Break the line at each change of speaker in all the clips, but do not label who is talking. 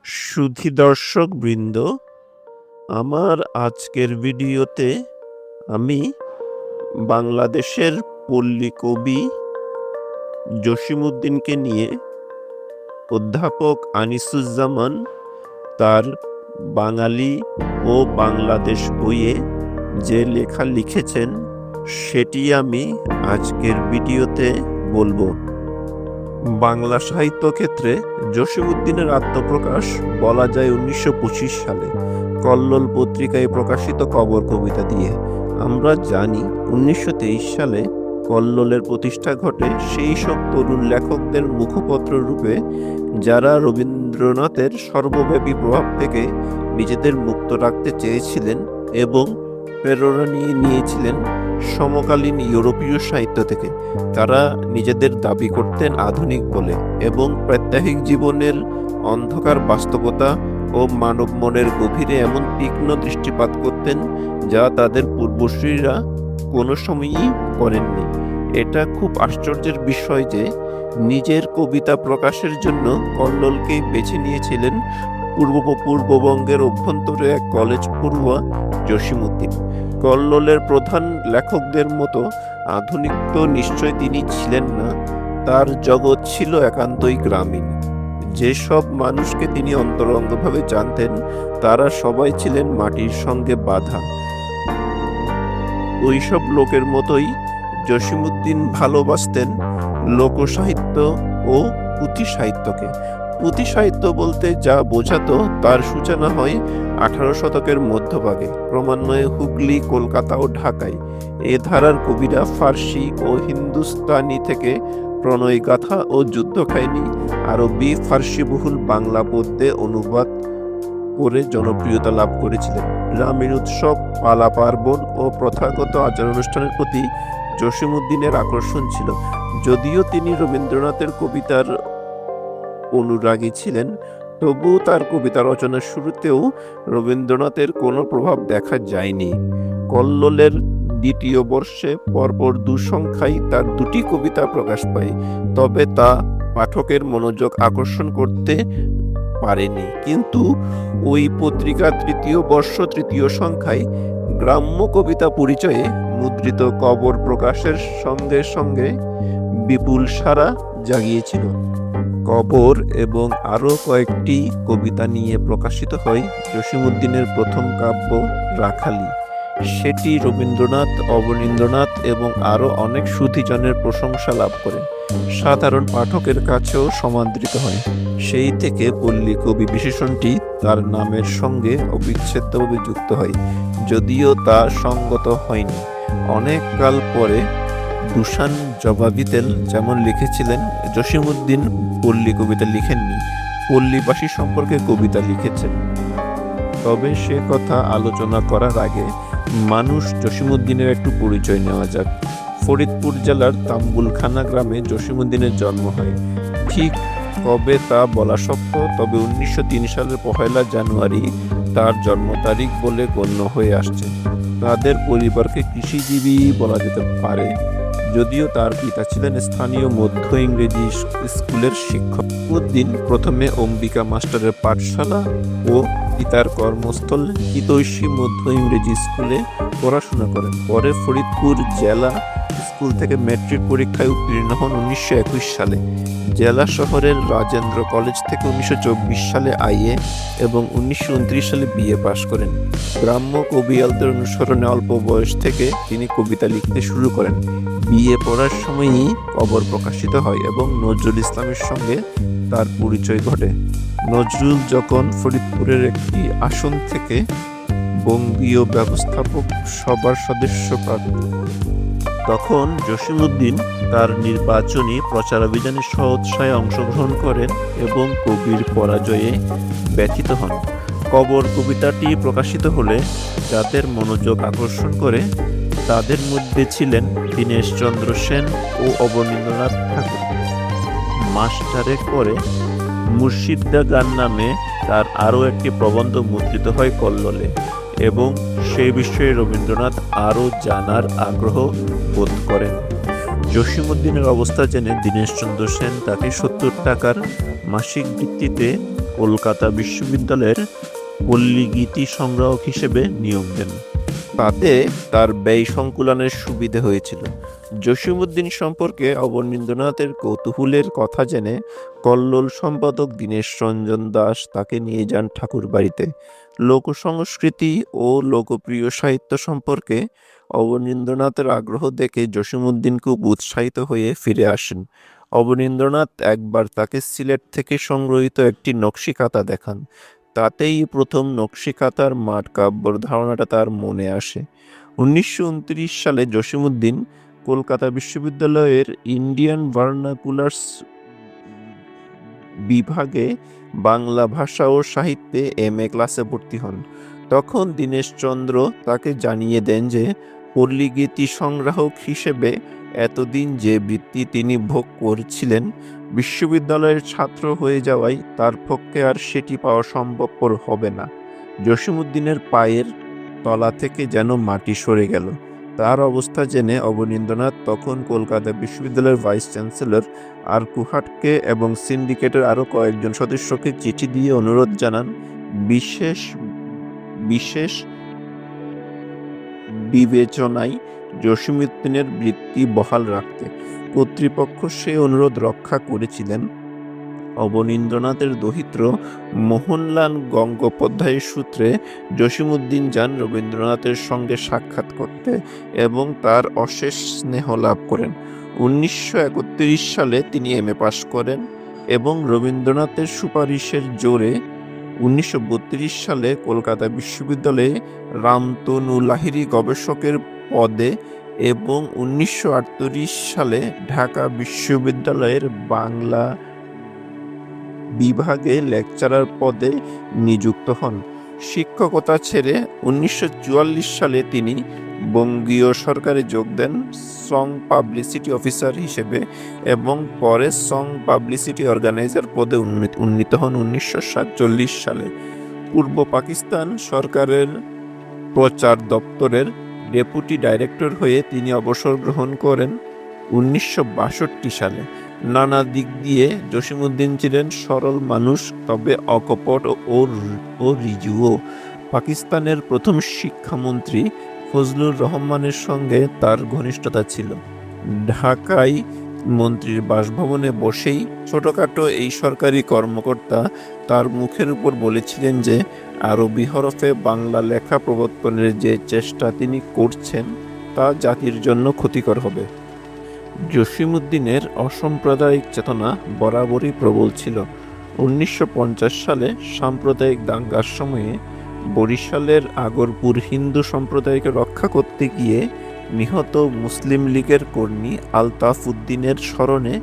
সুধী দর্শক বৃন্দ, আমার আজকের ভিডিওতে আমি বাংলাদেশের পল্লী কবি জসিমউদ্দিনকে নিয়ে অধ্যাপক আনিসুজ্জামান তার বাঙালি ও বাংলাদেশ বইয়ে যে লেখা লিখেছেন সেটি আমি আজকের ভিডিওতে বলবো। বাংলা সাহিত্য ক্ষেত্রে জসিমউদ্দিনের আত্মপ্রকাশ বলা যায় 1925 সালে কল্লোল পত্রিকায় প্রকাশিত কবর কবিতা দিয়ে। আমরা জানি 1923 সালে কল্লোলের প্রতিষ্ঠা ঘটে সেই সব তরুণ লেখকদের মুখপত্র রূপে যারা রবীন্দ্রনাথের সর্বব্যাপী প্রভাব থেকে নিজেদের মুক্ত রাখতে চেয়েছিলেন এবং প্রেরণা নিয়েছিলেন সমকালীন ইউরোপীয় সাহিত্য থেকে। তারা নিজেদের দাবি করতেন আধুনিক বলে এবং প্রাত্যহিক জীবনের অন্ধকার বাস্তবতা ও মানব মনের গভীরে এমন তীক্ষ্ণ দৃষ্টিপাত করতেন যা তাদের পূর্বসূরীরা কোনো সময়ই করেননি। এটা খুব আশ্চর্যের বিষয় যে নিজের কবিতা প্রকাশের জন্য কল্লোলকেই বেছে নিয়েছিলেন পূর্ববঙ্গের অভ্যন্তরে এক কলেজ পড়ুয়া জসিমউদ্দিন। কল্লোলের প্রধান লেখকদের মতো আধুনিক তো নিশ্চয় তিনি ছিলেন না, তার জগৎ ছিল একান্তই গ্রামীণ। যেসব মানুষকে তিনি অন্তরঙ্গভাবে জানতেন তারা সবাই ছিলেন মাটির সঙ্গে বাঁধা। ওইসব লোকের মতোই জসিমউদ্দিন ভালোবাসতেন লোকসাহিত্য ও পুঁথি সাহিত্যকে। পুঁথি সাহিত্য বলতে যা বোঝাতো তার সূচনা হয় 18 শতকের মধ্যভাগে, ক্রমান্বয়ে হুগলি, কলকাতা ও ঢাকায়। এ ধারার কবিরা ফার্সি ও হিন্দুস্তানি থেকে প্রণয় গাথা ও যুদ্ধ কাহিনী আরবি ফার্সি বহুল বাংলা পদ্যে অনুবাদ করে জনপ্রিয়তা লাভ করেছিলেন। গ্রামীণ উৎসব, পালা পার্বণ ও প্রথাগত আচার অনুষ্ঠানের প্রতি জসিমউদ্দিনের আকর্ষণ ছিল। যদিও তিনি রবীন্দ্রনাথের কবিতার অনুরাগী ছিলেন, তবুও তার কবিতা রচনার শুরুতেও রবীন্দ্রনাথের কোনো প্রভাব দেখা যায়নি। কল্লোলের দ্বিতীয় বর্ষে পরপর 2 সংখ্যায় তার 2টি কবিতা প্রকাশ পায়, তবে তা পাঠকের মনোযোগ আকর্ষণ করতে পারেনি। কিন্তু ওই পত্রিকা তৃতীয় বর্ষ 3য় সংখ্যায় গ্রাম্য কবিতা পরিচয়ে মুদ্রিত কবর প্রকাশের সঙ্গে সঙ্গে বিপুল সাড়া জাগিয়েছিল। কবর এবং আরও কয়েকটি কবিতা নিয়ে প্রকাশিত হয় জসিমউদ্দিনের প্রথম কাব্য রাখালি। সেটি রবীন্দ্রনাথ, অবনীন্দ্রনাথ এবং আরও অনেক সুধীজনের প্রশংসা লাভ করে, সাধারণ পাঠকের কাছেও সমাদৃত হয়। সেই থেকে পল্লী কবি বিশেষণটি তার নামের সঙ্গে অবিচ্ছেদ্যভাবে যুক্ত হয়, যদিও তা সঙ্গত হয়নি। অনেক কাল পরে দুশান জবাবিতেল যেমন লিখেছিলেন, জসিমউদ্দিন পল্লী কবিতা লিখেননি, পল্লীবাসী সম্পর্কে কবিতা লিখেছেন। তবে সে কথা আলোচনা করার আগে মানুষ জসিমউদ্দিনের একটু পরিচয় নেওয়া যাক। ফরিদপুর জেলার তাম্বুলখানা গ্রামে জসিমউদ্দিনের জন্ম হয়। ঠিক কবে তা বলা শক্ত, তবে 1903 সালের 1 জানুয়ারি তার জন্ম তারিখ বলে গণ্য হয়ে আসছে। তাদের পরিবারকে কৃষিজীবী বলা যেতে পারে, যদিও তার পিতা ছিলেন স্থানীয় মধ্য ইংরেজি স্কুলের শিক্ষক। উদ্দিন প্রথমে অম্বিকা মাস্টারের পাঠশালা ও পিতার কর্মস্থল হিতৈষী মধ্য ইংরেজি স্কুলে পড়াশোনা করেন। পরে ফরিদপুর জেলা স্কুল থেকে ম্যাট্রিক পরীক্ষায় উত্তীর্ণ হন 1921 সালে। জেলা শহরের রাজেন্দ্র কলেজ থেকে 1924 সালে আইএ এবং 1929 সালে বিএ পাশ করেন। গ্রাম্য কবিয়ালদের অনুসরণে অল্প বয়স থেকে তিনি কবিতা লিখতে শুরু করেন। বিএ পড়ার সময়ই কবর প্রকাশিত হয় এবং নজরুল ইসলামের সঙ্গে তার পরিচয় ঘটে। নজরুল যখন ফরিদপুরের একটি আসন থেকে বঙ্গীয় ব্যবস্থাপক সভার সদস্য পান, তখন জসিমউদ্দিন তার নির্বাচনী প্রচারাভিযানে সৎসায় অংশগ্রহণ করেন এবং কবির পরাজয়ে ব্যথিত হন। কবর কবিতাটি প্রকাশিত হলে যাদের মনোযোগ আকর্ষণ করে তাদের মধ্যে ছিলেন দীনেশচন্দ্র সেন ও অবনীন্দ্রনাথ ঠাকুর। মাস 4 পরে মুর্শিদা গান নামে তার আরও একটি প্রবন্ধ মুদ্রিত হয় কল্লোলে এবং সেই বিষয়ে রবীন্দ্রনাথ আরও জানার আগ্রহ বোধ করেন। জসিমউদ্দিনের অবস্থা জেনে দীনেশচন্দ্র সেন তাকে 70 টাকার মাসিক ভিত্তিতে কলকাতা বিশ্ববিদ্যালয়ের পল্লীগীতি সংগ্রাহক হিসেবে নিয়োগ দেন। তাতে তার ব্যয় সংকুলানের সুবিধে হয়েছিল। জসীমউদ্দীন সম্পর্কে অবনীন্দ্রনাথের কৌতূহলের কথা জেনে কল্লোল সম্পাদক দীনেশ রঞ্জন দাস তাকে নিয়ে যান ঠাকুরবাড়িতে। লোকসংস্কৃতি ও লোকপ্রিয় সাহিত্য সম্পর্কে অবনীন্দ্রনাথের আগ্রহ দেখে জসীমউদ্দীন খুব উৎসাহিত হয়ে ফিরে আসেন। অবনীন্দ্রনাথ একবার তাকে সিলেট থেকে সংগ্রহীত একটি নকশিকাঁথা দেখান। তাতেই প্রথম নকশিকাঁথার মাঠ কাব্যর ধারণাটা তার মনে আসে। 1929 সালে জসীমউদ্দীন কলকাতা বিশ্ববিদ্যালয়ের ইন্ডিয়ান ভার্নাকুলার্স বিভাগে বাংলা ভাষা ও সাহিত্যে MA ক্লাসে ভর্তি হন। তখন দীনেশচন্দ্র তাকে জানিয়ে দেন যে পল্লীগীতি সংগ্রাহক হিসেবে এতদিন যে বৃত্তি তিনি ভোগ করছিলেন, বিশ্ববিদ্যালয়ের ছাত্র হয়ে যাওয়ায় তার পক্ষে আর সেটি পাওয়া সম্ভবপর হবে না। জসীমউদ্দীনের পায়ের তলা থেকে যেন মাটি সরে গেল। তার অবস্থা জেনে অবনীন্দ্রনাথ তখন কলকাতা বিশ্ববিদ্যালয়ের ভাইস চ্যান্সেলর আরকুহাটকে এবং সিন্ডিকেটের আরও কয়েকজন সদস্যকে চিঠি দিয়ে অনুরোধ জানান বিশেষ বিশেষ বিবেচনায় জসীমউদ্দীনের বৃত্তি বহাল রাখতে। কর্তৃপক্ষ সেই অনুরোধ রক্ষা করেছিলেন। অবনীন্দ্রনাথের দৌহিত্র মোহনলাল গঙ্গোপাধ্যায়ের সূত্রে জসীমউদ্দীন যান রবীন্দ্রনাথের সঙ্গে সাক্ষাৎ করতে এবং তার অশেষ স্নেহ লাভ করেন। 1931 সালে তিনি MA পাশ করেন এবং রবীন্দ্রনাথের সুপারিশের জোরে 1932 সালে কলকাতা বিশ্ববিদ্যালয়ে রামতনু লাহিড়ী গবেষকের পদে এবং 1938 সালে ঢাকা বিশ্ববিদ্যালয়ের বাংলা বিভাগে লেকচারার পদে নিযুক্ত হন। শিক্ষকতা ছেড়ে 1944 সালে তিনি বঙ্গীয় সরকারে যোগ দেন সং পাবলিসিটি অফিসার হিসেবে এবং পরে সং পাবলিসিটি অর্গানাইজার পদে উন্নীত হন 1947 সালে। পূর্ব পাকিস্তান সরকারের প্রচার দপ্তরের ডেপুটি ডাইরেক্টর হয়ে তিনি অবসর গ্রহণ করেন 1962 সালে। নানা দিক দিয়ে জসীমউদ্দীন ছিলেন সরল মানুষ, তবে অকপট ও ঋজুও। পাকিস্তানের প্রথম শিক্ষামন্ত্রী ফজলুর রহমানের সঙ্গে তার ঘনিষ্ঠতা ছিল। ঢাকায় মন্ত্রীর বাসভবনে বসেই ছোটখাটো এই সরকারি কর্মকর্তা তার মুখের উপর বলেছিলেন যে আরবি হরফে বাংলা লেখা প্রবর্তনের যে চেষ্টা তিনি করছেন তা জাতির জন্য ক্ষতিকর হবে। জসীমউদ্দীনের অসাম্প্রদায়িক চেতনা বরাবরই প্রবল ছিল। 1950 সালে সাম্প্রদায়িক দাঙ্গার সময়ে বরিশালের আগরপুর হিন্দু সম্প্রদায়কে রক্ষা করতে গিয়ে নিহত মুসলিম লীগের কর্মী আলতাফ উদ্দিনের স্মরণে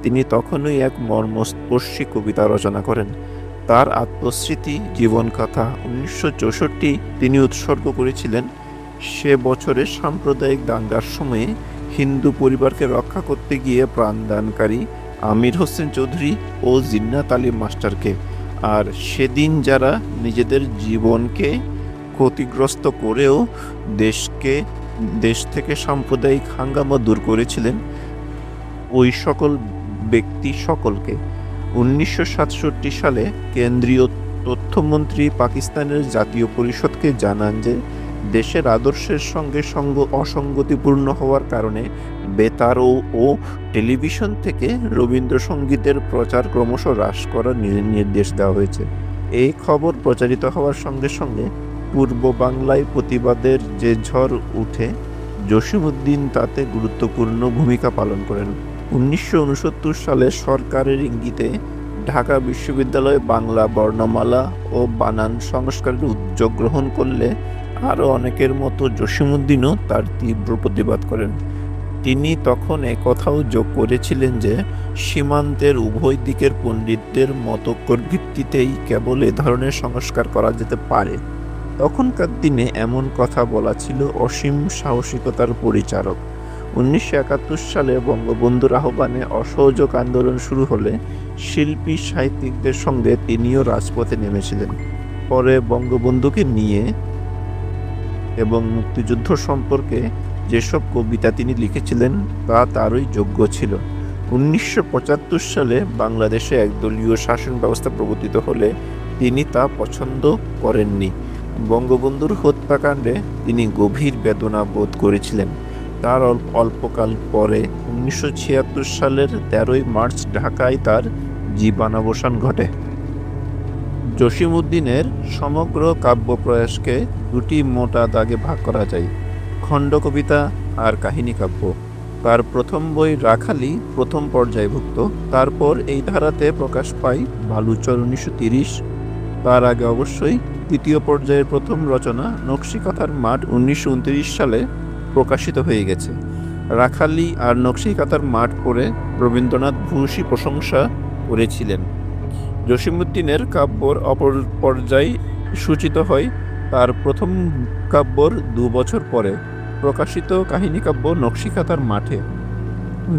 তিনি তখনই এক মর্মস্পর্শী কবিতা রচনা করেন। তার আত্মস্মৃতি জীবনকথা 1964 তিনি উৎসর্গ করেছিলেন সে বছরের সাম্প্রদায়িক দাঙ্গার সময়ে হিন্দু পরিবারকে রক্ষা করতে গিয়ে প্রাণদানকারী আমির হোসেন চৌধুরী ও জিন্নাত আলী মাস্টারকে। আর সেদিন যারা নিজেদের জীবনকে ক্ষতিগ্রস্ত করেও দেশ থেকে সাম্প্রদায়িক হাঙ্গামা দূর করেছিলেন ওই সকল ব্যক্তি সকলকে। 1967 সালে কেন্দ্রীয় তথ্যমন্ত্রী পাকিস্তানের জাতীয় পরিষদকে জানান যে দেশের আদর্শের সঙ্গে অসঙ্গতিপূর্ণ হওয়ার কারণে বেতার ও টেলিভিশন থেকে রবীন্দ্রসঙ্গীতের প্রচার ক্রমশ হ্রাস করার নির্দেশ দেওয়া হয়েছে। এই খবর প্রচারিত হওয়ার সঙ্গে সঙ্গে পূর্ব বাংলায় প্রতিবাদের যে ঝড় উঠে, জসীমউদ্দীন তাতে গুরুত্বপূর্ণ ভূমিকা পালন করেন। 1969 সালে সরকারের ইঙ্গিতে ঢাকা বিশ্ববিদ্যালয়ে বাংলা বর্ণমালা ও বানান সংস্কারের উদ্যোগ গ্রহণ করলে আরও অনেকের মতো জসীমউদ্দীনও তার তীব্র প্রতিবাদ করেন। তিনি তখন একথাও যোগ করেছিলেন যে সীমান্তের উভয় দিকের পণ্ডিতদের মতৈক্যের ভিত্তিতেই কেবল এ ধরনের সংস্কার করা যেতে পারে। তখনকার দিনে এমন কথা বলা ছিল অসীম সাহসিকতার পরিচারক। 1971 সালে বঙ্গবন্ধুর আহ্বানে অসহযোগ আন্দোলন শুরু হলে শিল্পী সাহিত্যিকদের সঙ্গে তিনিও রাজপথে নেমেছিলেন। পরে বঙ্গবন্ধুকে নিয়ে এবং মুক্তিযুদ্ধ সম্পর্কে যেসব কবিতা তিনি লিখেছিলেন তা তারই যোগ্য ছিল। 1975 সালে বাংলাদেশে একদলীয় শাসন ব্যবস্থা প্রবর্তিত হলে তিনি তা পছন্দ করেননি। বঙ্গবন্ধুর হত্যাকাণ্ডে তিনি গভীর বেদনা বোধ করেছিলেন। তার অল্পকাল পরে 1976 সালের 13ই মার্চ ঢাকায় তার জীবনাবসান ঘটে। জসিমউদ্দিনের সমগ্র কাব্য প্রয়াসকে দুটি মোটা দাগে ভাগ করা যায়: খণ্ড কবিতা আর কাহিনী কাব্য। তার প্রথম বই রাখালি প্রথম পর্যায়ভুক্ত। তারপর এই ধারাতে প্রকাশ পায় বালুচর 1930। তার আগে অবশ্যই দ্বিতীয় পর্যায়ের প্রথম রচনা নকশিকাঁথার মাঠ 1929 সালে প্রকাশিত হয়ে গেছে। রাখালি আর নকশিকাঁথার মাঠ পড়ে রবীন্দ্রনাথ ভূয়সী প্রশংসা করেছিলেন। জসিমউদ্দিনের কাব্যর অপর পর্যায় সূচিত হয় তার প্রথম কাব্যর 2 বছর পরে প্রকাশিত কাহিনী কাব্য নকশিকাঁথার মাঠে।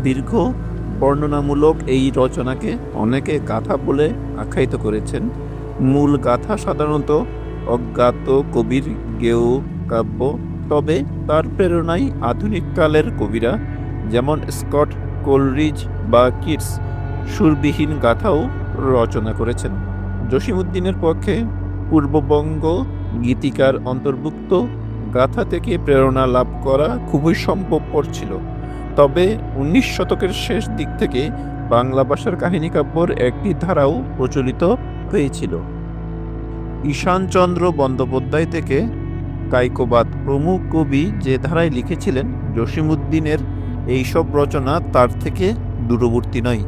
দীর্ঘ বর্ণনামূলক এই রচনাকে অনেকে গাথা বলে আখ্যায়িত করেছেন। মূল গাথা সাধারণত অজ্ঞাত কবির গেয় কাব্য, তবে তার প্রেরণায় আধুনিক কালের কবিরা যেমন স্কট, কোলরিজ বা কিটস সুরবিহীন গাথাও রচনা করেছেন। জসিমউদ্দিনের পক্ষে পূর্ববঙ্গ গীতিকার অন্তর্ভুক্ত গাথা থেকে প্রেরণা লাভ করা খুবই সম্ভবপর ছিল। তবে 19 শতকের শেষ দিক থেকে বাংলা ভাষার কাহিনী কাব্যর একটি ধারাও প্রচলিত হয়েছিল। ঈশানচন্দ্র বন্দ্যোপাধ্যায় থেকে কায়কোবাদ প্রমুখ কবি যে ধারায় লিখেছিলেন, জসিমউদ্দিনের এইসব রচনা তার থেকে দূরবর্তী নয়।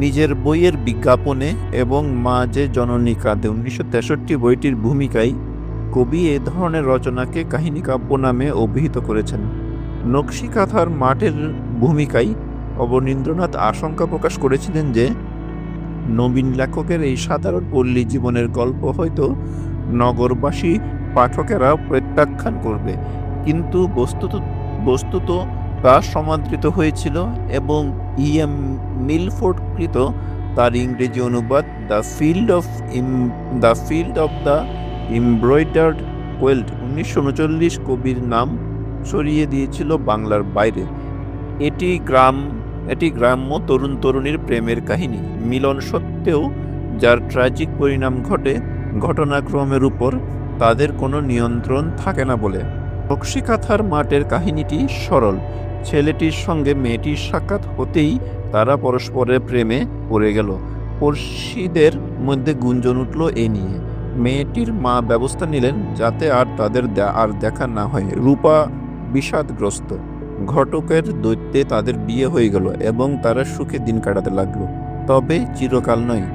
নিজের বইয়ের বিজ্ঞাপনে এবং মা যে জননী কাঁদে 1963 বইটির ভূমিকায় কবি এ ধরনের রচনাকে কাহিনী কাব্য নামে অভিহিত করেছেন। নকশিকাঁথার মাঠের ভূমিকায় অবনীন্দ্রনাথ আশঙ্কা প্রকাশ করেছিলেন যে নবীন লেখকের এই সাধারণ পল্লী জীবনের গল্প হয়তো নগরবাসী পাঠকেরা প্রত্যাখ্যান করবে, কিন্তু বস্তুত তা সমাদৃত হয়েছিল এবং E.M. মিলফোর্ড কৃত তার ইংরেজি অনুবাদ the field of the embroidered কোয়েল্ট 1939 কবির নাম ছড়িয়ে দিয়েছিল বাংলার বাইরে। এটি গ্রাম্য তরুণ তরুণীর প্রেমের কাহিনী, মিলন সত্ত্বেও যার ট্র্যাজিক পরিণাম ঘটে ঘটনাক্রমের উপর তাদের কোনো নিয়ন্ত্রণ থাকে না বলে। নকশিকাঁথার মাঠের কাহিনীটি সরল। ছেলেটির সঙ্গে মেয়েটির সাক্ষাৎ হতেই তারা পরস্পরের প্রেমে পড়ে গেল। পড়শিদের মধ্যে গুঞ্জন উঠল এ নিয়ে। মেয়েটির মা ব্যবস্থা নিলেন যাতে আর তাদের আর দেখা না হয়। রূপা বিষাদগ্রস্ত। ঘটকের দৈত্যে তাদের বিয়ে হয়ে গেল এবং তারা সুখে দিন কাটাতে লাগলো, তবে চিরকাল নয়।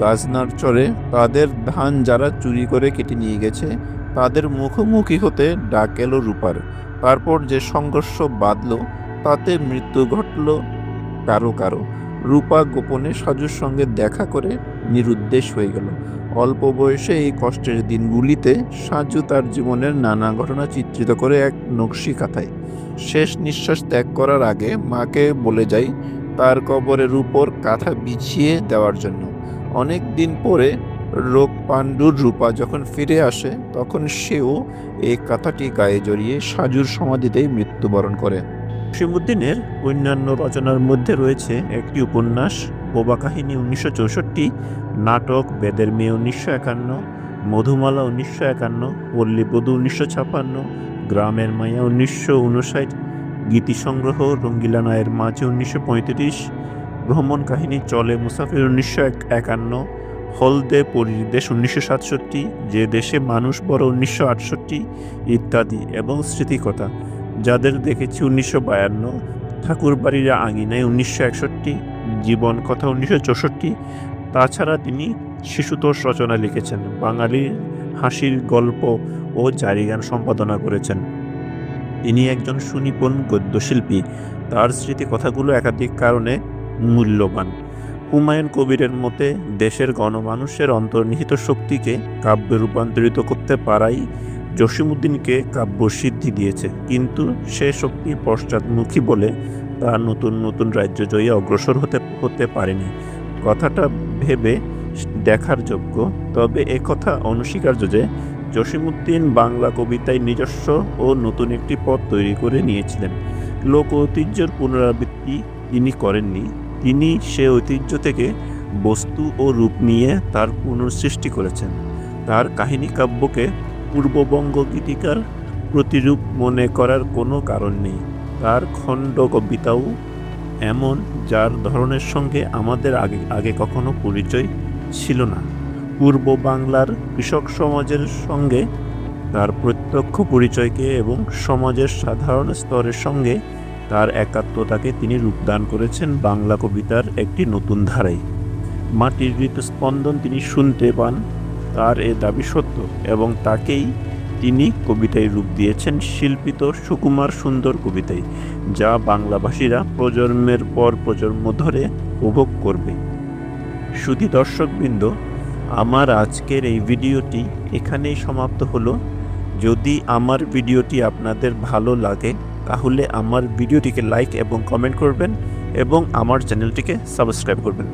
গাজনার চরে তাদের ধান যারা চুরি করে কেটে নিয়ে গেছে তাদের মুখোমুখি হতে ডাক এলো রূপার। তারপর যে সংঘর্ষ বাঁধল তাতে মৃত্যু ঘটল কারো কারো। রূপা গোপনে সাজুর সঙ্গে দেখা করে নিরুদ্দেশ হয়ে গেল। অল্প বয়সে এই কষ্টের দিনগুলিতে সাজু তার জীবনের নানা ঘটনা চিত্রিত করে এক নকশিকাঁথায়। শেষ নিঃশ্বাস ত্যাগ করার আগে মাকে বলে যায় তার কবরের উপর কাঁথা বিছিয়ে দেওয়ার জন্য। অনেক দিন পরে রোগপাণ্ডুর রূপা যখন ফিরে আসে তখন সেও এই কাঁথাটি গায়ে জড়িয়ে সাজুর সমাধিতেই মৃত্যুবরণ করে। জসিমউদ্দিনের অন্যান্য রচনার মধ্যে রয়েছে একটি উপন্যাস বোবা কাহিনী 1964, নাটক বেদের মেয়ে 1951, মধুমালা 1951, পল্লীবধূ 1956, গ্রামের মায়া 1959, গীতিসংগ্রহ রঙ্গিলা নায়ের মাঝে 1935, ভ্রমণ কাহিনী চলে মুসাফির 1951, হলদে পরীর দেশ 1967, যে দেশে মানুষ বড় 1968 ইত্যাদি, এবং স্মৃতিকথা যাদের দেখেছি 1952, ঠাকুরবাড়ির আঙিনায় 1961, জীবন কথা 1964। তাছাড়া তিনি শিশুতোষ রচনা লিখেছেন, বাঙালির হাসির গল্প ও জারিগান সম্পাদনা করেছেন। তিনি একজন সুনিপুণ গদ্যশিল্পী। তার স্মৃতিকথাগুলো একাধিক কারণে মূল্যবান। হুমায়ুন কবিরের মতে দেশের গণমানুষের অন্তর্নিহিত শক্তিকে কাব্যে রূপান্তরিত করতে পারাই জসিমউদ্দিনকে কাব্য সিদ্ধি দিয়েছে, কিন্তু সে শক্তি পশ্চাৎমুখী বলে তা নতুন নতুন রাজ্য জয়ী অগ্রসর হতে পারেনি। কথাটা ভেবে দেখার যোগ্য। তবে একথা অনস্বীকার্য যে জসিমউদ্দিন বাংলা কবিতায় নিজস্ব ও নতুন একটি পথ তৈরি করে নিয়েছিলেন। লোক ঐতিহ্যের পুনরাবৃত্তি তিনি করেননি, তিনি সে ঐতিহ্য থেকে বস্তু ও রূপ নিয়ে তার পুনঃসৃষ্টি করেছেন। তার কাহিনী কাব্যকে পূর্ববঙ্গ গীতিকার প্রতিরূপ মনে করার কোনো কারণ নেই। তার খণ্ড কবিতাও এমন যার ধরনের সঙ্গে আমাদের আগে কখনো পরিচয় ছিল না। পূর্ব বাংলার কৃষক সমাজের সঙ্গে তার প্রত্যক্ষ পরিচয়কে এবং সমাজের সাধারণ স্তরের সঙ্গে তার একাত্মতাকে তিনি রূপদান করেছেন বাংলা কবিতার একটি নতুন ধারায়। মাটির হৃদস্পন্দন তিনি শুনতে পান, তার এ দাবি সত্য, এবং তাকেই তিনি কবিতায় রূপ দিয়েছেন শিল্পিত সুকুমার সুন্দর কবিতায়, যা বাংলাভাষীরা প্রজন্মের পর প্রজন্ম ধরে উপভোগ করবে। শুধু দর্শকবৃন্দ, আমার আজকের এই ভিডিওটি এখানেই সমাপ্ত হলো। যদি আমার ভিডিওটি আপনাদের ভালো লাগে তাহলে আমার ভিডিওটিকে লাইক এবং কমেন্ট করবেন এবং আমার চ্যানেলটিকে সাবস্ক্রাইব করবেন।